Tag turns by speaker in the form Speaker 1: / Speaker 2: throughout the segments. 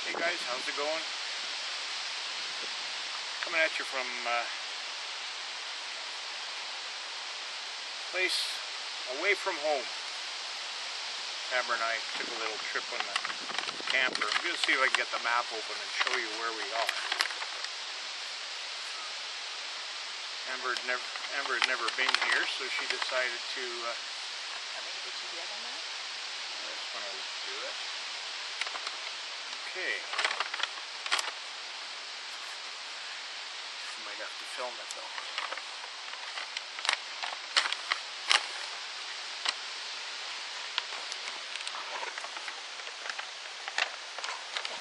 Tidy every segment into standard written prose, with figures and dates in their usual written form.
Speaker 1: Hey guys, how's it going? Coming at you from place away from home. Amber and I took a little trip on the camper. I'm going to see if I can get the map open and show you where we are. Amber had never been here, so she decided to I just want to do it. Okay. Might have to film it though.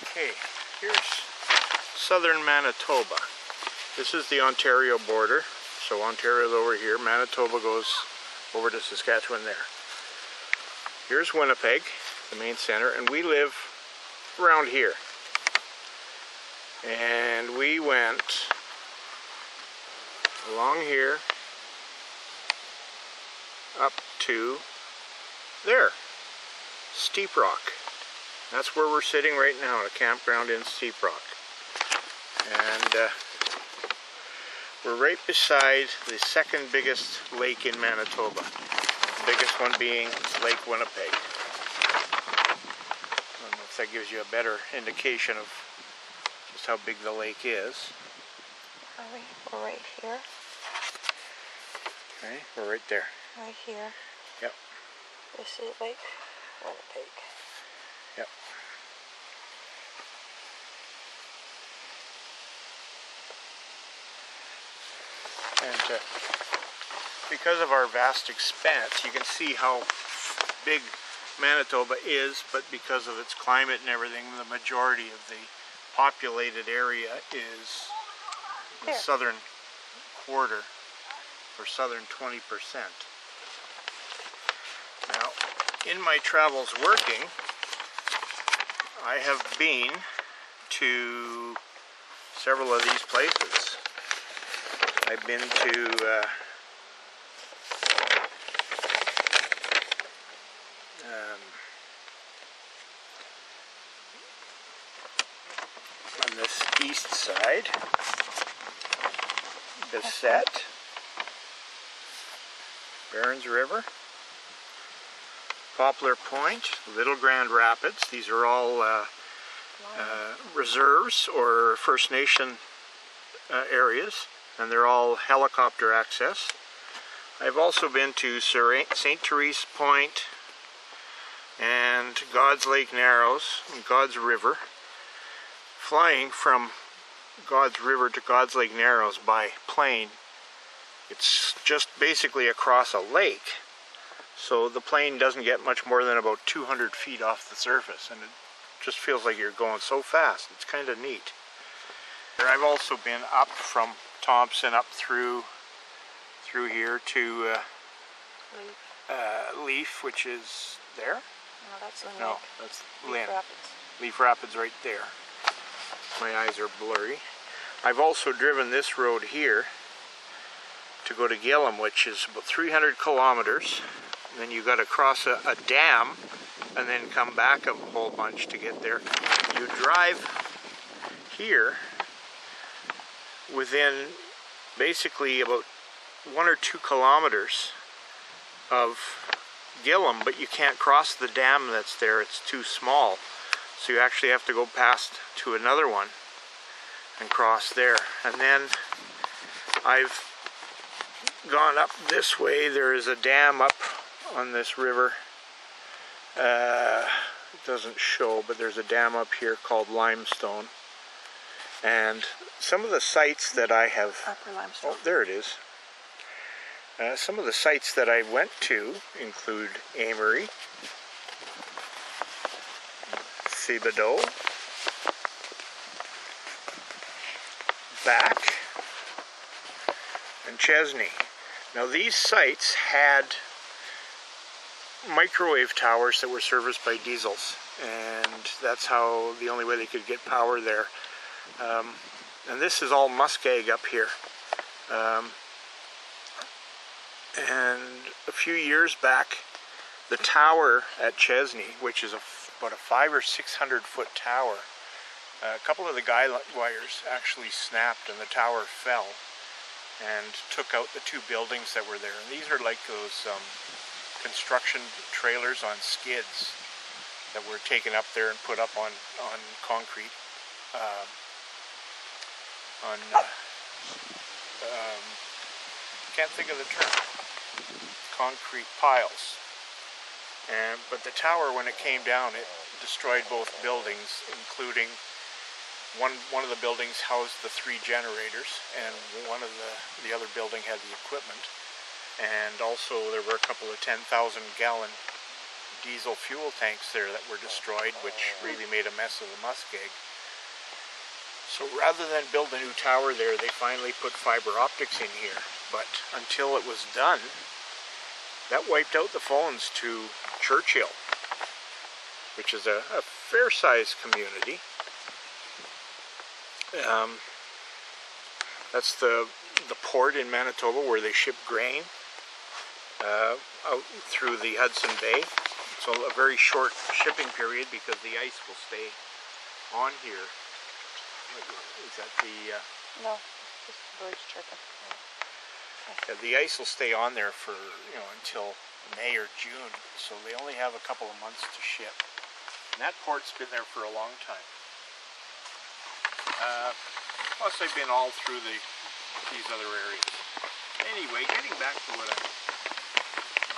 Speaker 1: Okay, here's southern Manitoba. This is the Ontario border. So Ontario's over here, Manitoba goes over to Saskatchewan there. Here's Winnipeg, the main center, and we live around here. And we went along here up to there, Steep Rock. That's where we're sitting right now, at a campground in Steep Rock. And we're right beside the second biggest lake in Manitoba. The biggest one being Lake Winnipeg. I don't know if that gives you a better indication of just how big the lake is.
Speaker 2: We're right here.
Speaker 1: Okay, we're right there.
Speaker 2: Right here.
Speaker 1: Yep.
Speaker 2: This is Lake Winnipeg.
Speaker 1: Yep. And because of our vast expanse, you can see how big Manitoba is, but because of its climate and everything, the majority of the populated area is the southern quarter, or southern 20%. Now, in my travels working, I have been to several of these places. I've been to on this east side, Beset, Barons River, Poplar Point, Little Grand Rapids. These are all reserves or First Nation areas, and they're all helicopter access. I've also been to St. Therese Point and God's Lake Narrows and God's River. Flying from God's River to God's Lake Narrows by plane, it's just basically across a lake. So the plane doesn't get much more than about 200 feet off the surface, and it just feels like you're going so fast. It's kind of neat. I've also been up from Thompson up through here to Leaf, which is there.
Speaker 2: No, that's Lynn.
Speaker 1: No, that's
Speaker 2: Leaf Rapids.
Speaker 1: Leaf Rapids right there. My eyes are blurry. I've also driven this road here to go to Gillam, which is about 300 kilometers. And then you got to cross a dam and then come back a whole bunch to get there. You drive here within basically about 1 or 2 kilometers of Gillam, but you can't cross the dam that's there. It's too small. So you actually have to go past to another one and cross there. And then I've gone up this way. There is a dam up on this river. It doesn't show, but there's a dam up here called Limestone. And some of the sites that I have...
Speaker 2: Upper Limestone.
Speaker 1: Oh, there it is. Some of the sites that I went to include Amory, Thibodaux, Back, and Chesney. Now these sites had microwave towers that were serviced by diesels, and that's how the only way they could get power there. And this is all muskeg up here. And a few years back, the tower at Chesney, which is about a 500 or 600 foot tower, a couple of the guy wires actually snapped and the tower fell and took out the two buildings that were there. And these are like those construction trailers on skids that were taken up there and put up on concrete, can't think of the term, concrete piles. But the tower, when it came down, it destroyed both buildings, including one of the buildings housed the 3 generators, and one of the other building had the equipment. And also there were a couple of 10,000 gallon diesel fuel tanks there that were destroyed, which really made a mess of the muskeg. So rather than build a new tower there, they finally put fiber optics in here. But until it was done, that wiped out the phones to Churchill, which is a fair-sized community. That's the port in Manitoba where they ship grain out through the Hudson Bay. So a very short shipping period because the ice will stay on here. Is that the...
Speaker 2: No, just birds chirping.
Speaker 1: Yeah, the ice will stay on there for, until May or June. So they only have a couple of months to ship. And that port's been there for a long time. Plus I've been all through these other areas. Anyway, getting back to what I'm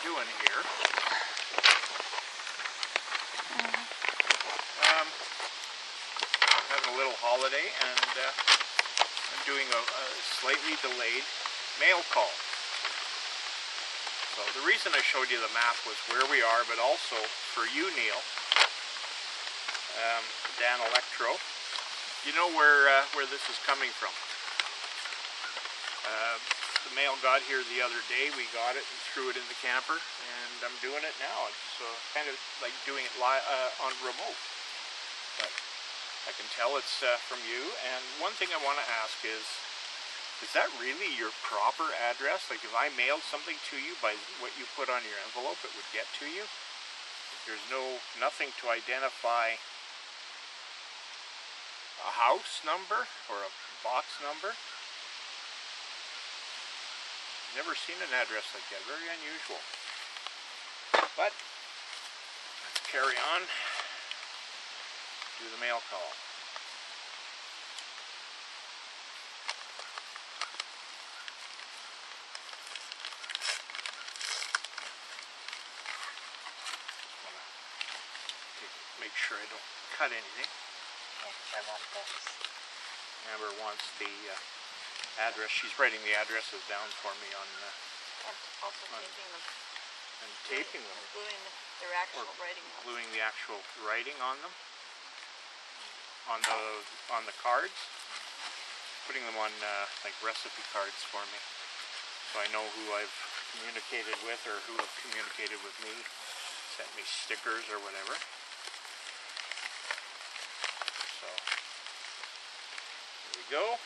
Speaker 1: doing here. I'm having a little holiday, and I'm doing a slightly delayed mail call. So the reason I showed you the map was where we are, but also for you, Neil, Dan Electro. You know where this is coming from. The mail got here the other day. We got it and threw it in the camper, and I'm doing it now. It's kind of like doing it on remote. But I can tell it's from you. And one thing I want to ask is that really your proper address? Like if I mailed something to you by what you put on your envelope, it would get to you? There's nothing to identify a house number or a box number? Never seen an address like that. Very unusual. But let's carry on. Do the mail call. Make sure I don't cut anything.
Speaker 2: I want this.
Speaker 1: Amber wants the address. She's writing the addresses down for me on
Speaker 2: And also taping them.
Speaker 1: and taping them.
Speaker 2: Gluing their actual writing on.
Speaker 1: Gluing the actual writing on them. On the cards. Putting them on like recipe cards for me. So I know who I've communicated with or who have communicated with me. Sent me stickers or whatever. So here we go.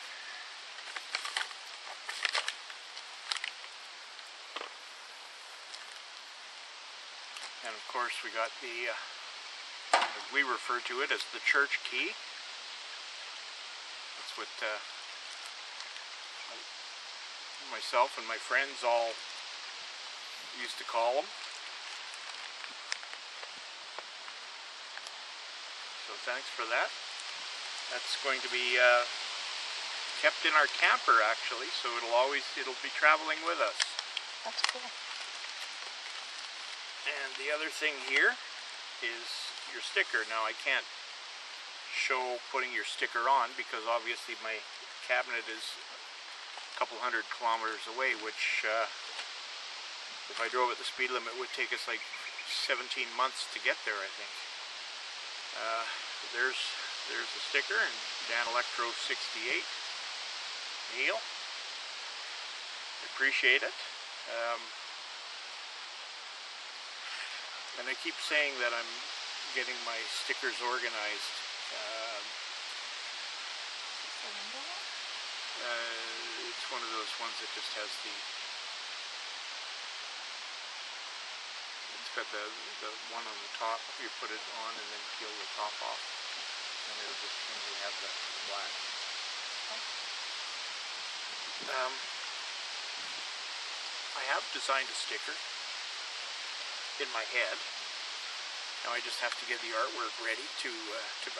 Speaker 1: And of course we got the, as we refer to it, as the church key. That's what myself and my friends all used to call them. So thanks for that. That's going to be kept in our camper actually, so it'll be traveling with us.
Speaker 2: That's cool.
Speaker 1: And the other thing here is your sticker. Now I can't show putting your sticker on because obviously my cabinet is a couple 100 kilometers away, which If I drove at the speed limit, it would take us like 17 months to get there, I think. There's the sticker, and Dan Electro 68. Neil, appreciate it. And I keep saying that I'm getting my stickers organized. It's one of those ones that just has the... It's got the one on the top. You put it on and then peel the top off, and it'll just only have the black. I have designed a sticker in my head. Now I just have to get the artwork ready to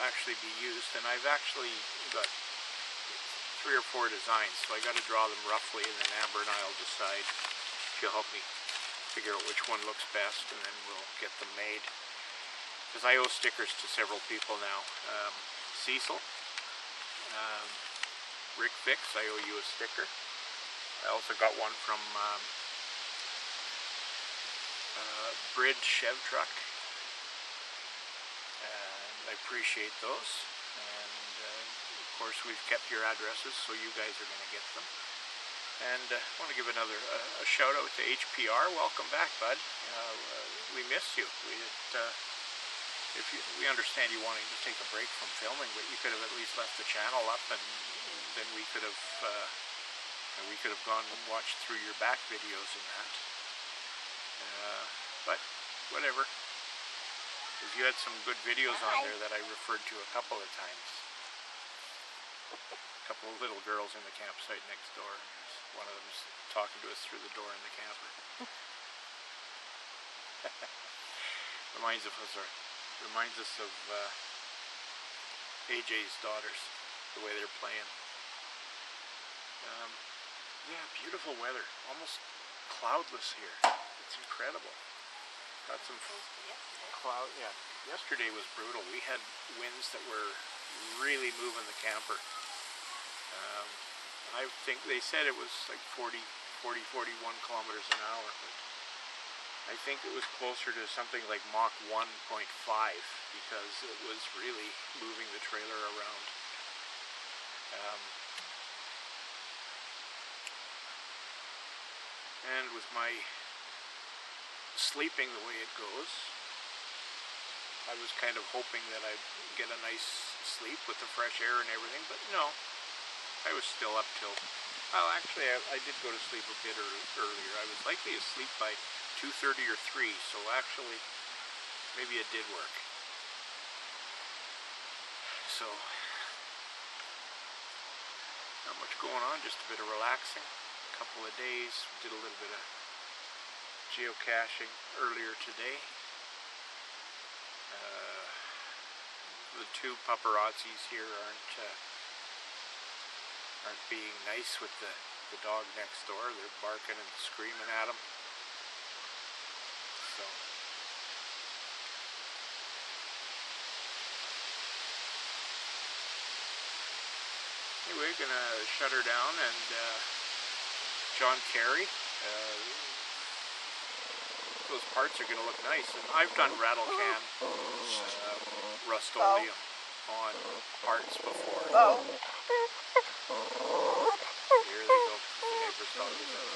Speaker 1: actually be used, and I've actually got 3 or 4 designs, so I got to draw them roughly, and then Amber and I'll decide. She'll help me figure out which one looks best, and then we'll get them made. Because I owe stickers to several people now. Cecil, Rick Fix, I owe you a sticker. I also got one from Bridge Chev Truck. I appreciate those. And of course we've kept your addresses, so you guys are going to get them. And I want to give another a shout out to HPR. Welcome back, bud. We missed you. We understand you wanting to take a break from filming, but you could have at least left the channel up, and then we could have gone and watched through your back videos and that. But whatever. Because you had some good videos on there that I referred to a couple of times. A couple of little girls in the campsite next door. And one of them's talking to us through the door in the camper. Reminds us of AJ's daughters, the way they're playing. Yeah, beautiful weather. Almost cloudless here. It's incredible. Got some cloud. Yeah, yesterday was brutal. We had winds that were really moving the camper. I think they said it was like 40, 41 kilometers an hour, but I think it was closer to something like Mach 1.5 because it was really moving the trailer around. And with my sleeping the way it goes, I was kind of hoping that I'd get a nice sleep with the fresh air and everything, but no. I was still up till, well actually I did go to sleep a bit earlier. I was likely asleep by 2:30 or 3, so actually maybe it did work. So, not much going on, just a bit of relaxing. A couple of days, did a little bit of geocaching earlier today. The 2 paparazzis here aren't being nice with the dog next door. They're barking and screaming at him. So anyway, gonna shut her down, and John Kerry, those parts are gonna look nice, and I've done rattle can Rust-Oleum on parts before. Here they go, the neighbor's dog is out.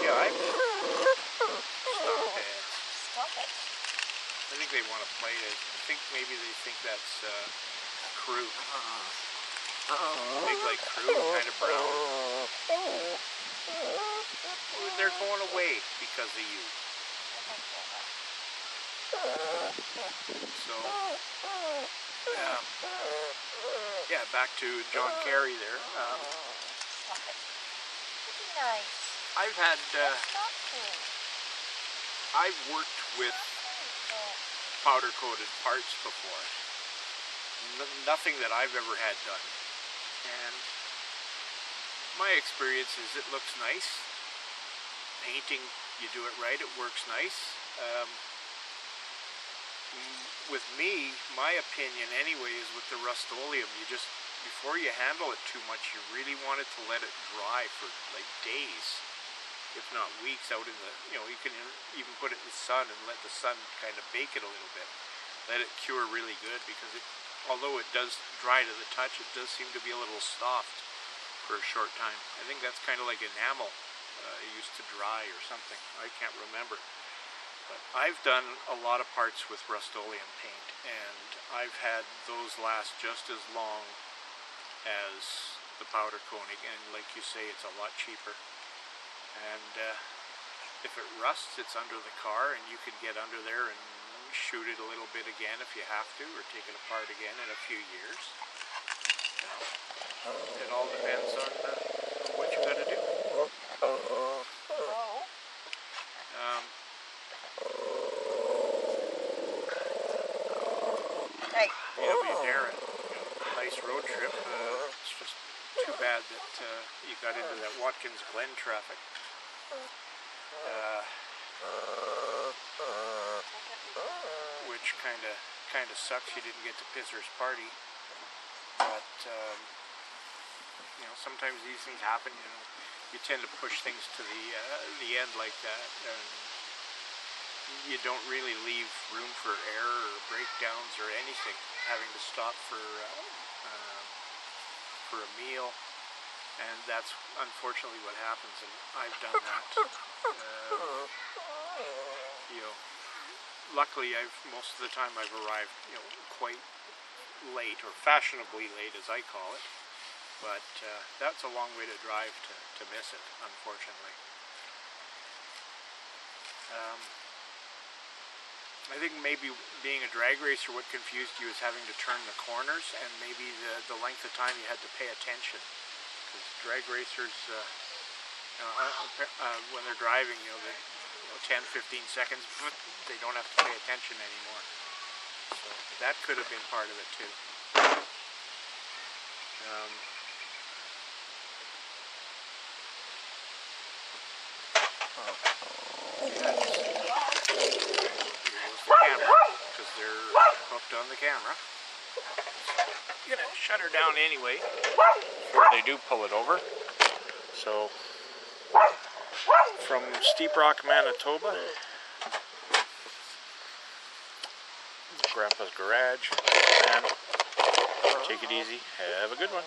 Speaker 1: Yeah, stop it. I think they want to play it. I think maybe they think that's crew. Big like crew, kind of brown. They're going away because of you. So, yeah, back to John Kerry there.
Speaker 2: Nice.
Speaker 1: I've worked with powder-coated parts before. Nothing that I've ever had done. And my experience is it looks nice. Painting, you do it right, it works nice. With me, my opinion anyway is with the Rust-Oleum, you before you handle it too much, you really want it to let it dry for like days, if not weeks, out in the, you can even put it in the sun and let the sun kind of bake it a little bit. Let it cure really good, because although it does dry to the touch, it does seem to be a little soft for a short time. I think that's kind of like enamel. It used to dry or something. I can't remember. But I've done a lot of parts with Rust-Oleum paint, and I've had those last just as long as the powder coating, and like you say, it's a lot cheaper. And if it rusts, it's under the car, and you can get under there and shoot it a little bit again if you have to, or take it apart again in a few years. It all depends on what you got to do.
Speaker 2: Hey.
Speaker 1: B.W. Darren, nice road trip. It's just too bad that you got into that Watkins Glen traffic. Which kind of sucks. You didn't get to Pizzer's party, but sometimes these things happen. You tend to push things to the end like that, and you don't really leave room for error or breakdowns or anything. Having to stop for a meal, and that's unfortunately what happens. And I've done that. Luckily, most of the time I've arrived, quite late, or fashionably late, as I call it. But that's a long way to drive to miss it, unfortunately. I think maybe being a drag racer, what confused you is having to turn the corners, and maybe the length of time you had to pay attention. Because drag racers, when they're driving, 10-15 seconds, they don't have to pay attention anymore. So that could have been part of it too. Because they're hooked on the camera. I'm gonna shut her down anyway before they do pull it over. So from Steep Rock, Manitoba, Grandpa's garage, and take it easy. Have a good one.